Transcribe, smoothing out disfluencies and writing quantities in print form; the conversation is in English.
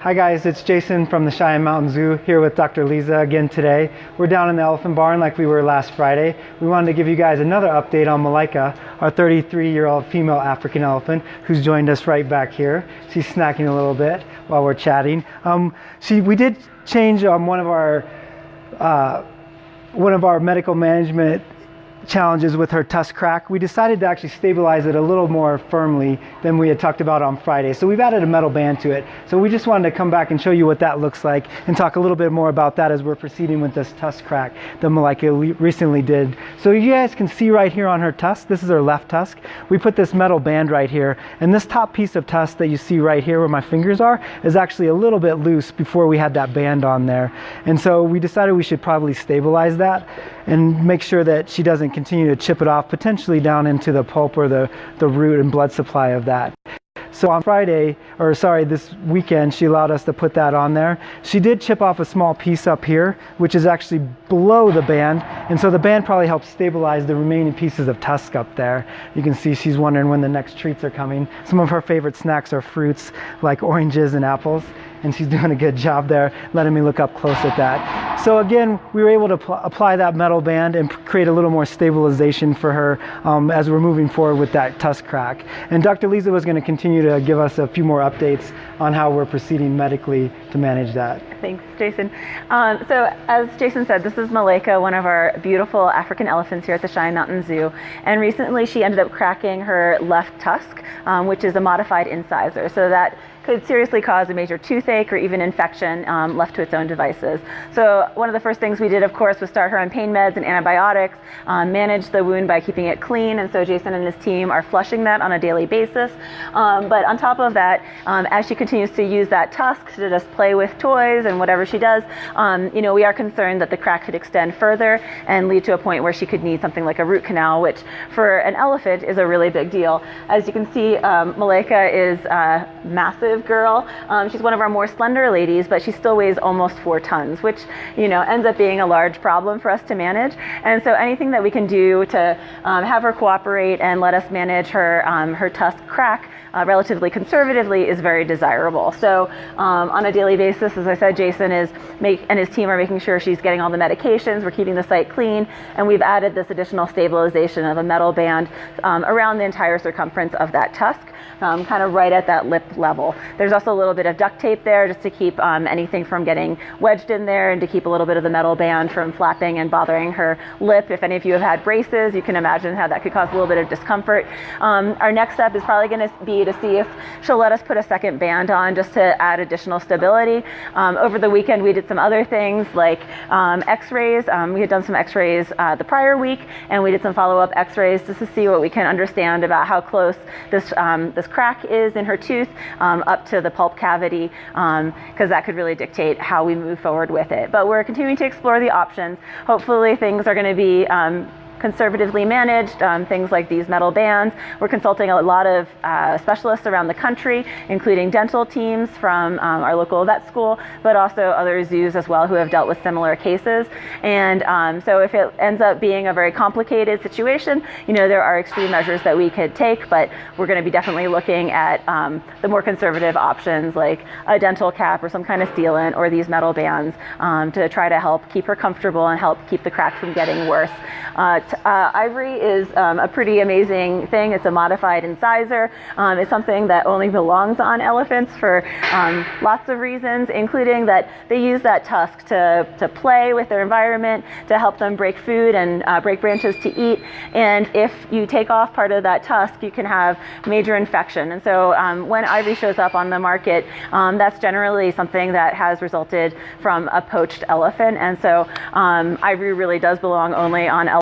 Hi guys, it's Jason from the Cheyenne Mountain Zoo here with Dr. Liza again today. We're down in the elephant barn like we were last Friday. We wanted to give you guys another update on Malaika, our 33-year-old female African elephant who's joined us right back here. She's snacking a little bit while we're chatting. We did change one of our medical management challenges with her tusk crack. We decided to actually stabilize it a little more firmly than we had talked about on Friday. So we've added a metal band to it. So we just wanted to come back and show you what that looks like and talk a little bit more about that as we're proceeding with this tusk crack that Malaika recently did. So you guys can see right here on her tusk, this is her left tusk. We put this metal band right here, and this top piece of tusk that you see right here where my fingers are is actually a little bit loose before we had that band on there. And so we decided we should probably stabilize that and make sure that she doesn't continue to chip it off, potentially down into the pulp or the root and blood supply of that. So on this weekend, she allowed us to put that on there. She did chip off a small piece up here, which is actually below the band. And so the band probably helps stabilize the remaining pieces of tusk up there. You can see she's wondering when the next treats are coming. Some of her favorite snacks are fruits like oranges and apples. And she's doing a good job there, letting me look up close at that. So again, we were able to apply that metal band and create a little more stabilization for her as we're moving forward with that tusk crack. And Dr. Liza was going to continue to give us a few more updates on how we're proceeding medically to manage that. Thanks, Jason. So as Jason said, this is Malaika, one of our beautiful African elephants here at the Cheyenne Mountain Zoo. And recently she ended up cracking her left tusk, which is a modified incisor. So that could seriously cause a major toothache or even infection left to its own devices. So one of the first things we did, of course, was start her on pain meds and antibiotics, manage the wound by keeping it clean, and so Jason and his team are flushing that on a daily basis. But on top of that, as she continues to use that tusk to just play with toys and whatever she does, we are concerned that the crack could extend further and lead to a point where she could need something like a root canal, which for an elephant is a really big deal. As you can see, Malaika is massive girl. She's one of our more slender ladies, but she still weighs almost 4 tons, which ends up being a large problem for us to manage. And so anything that we can do to have her cooperate and let us manage her tusk crack relatively conservatively is very desirable. So on a daily basis, as I said, Jason and his team are making sure she's getting all the medications. We're keeping the site clean, and we've added this additional stabilization of a metal band around the entire circumference of that tusk, kind of right at that lip level. There's also a little bit of duct tape there just to keep anything from getting wedged in there and to keep a little bit of the metal band from flapping and bothering her lip. If any of you have had braces, you can imagine how that could cause a little bit of discomfort. Our next step is probably going to be to see if she'll let us put a second band on just to add additional stability. Over the weekend, we did some other things like x-rays. We had done some x-rays the prior week, and we did some follow-up x-rays just to see what we can understand about how close this crack is in her tooth up to the pulp cavity, because that could really dictate how we move forward with it. But we're continuing to explore the options. Hopefully things are going to be conservatively managed, things like these metal bands. We're consulting a lot of specialists around the country, including dental teams from our local vet school, but also other zoos as well who have dealt with similar cases. And so if it ends up being a very complicated situation, there are extreme measures that we could take, but we're going to be definitely looking at the more conservative options like a dental cap or some kind of sealant or these metal bands to try to help keep her comfortable and help keep the crack from getting worse. Ivory is a pretty amazing thing. It's a modified incisor. It's something that only belongs on elephants for lots of reasons, including that they use that tusk to play with their environment, to help them break food and break branches to eat. And if you take off part of that tusk, you can have major infection. And so when ivory shows up on the market, that's generally something that has resulted from a poached elephant. And so ivory really does belong only on elephants.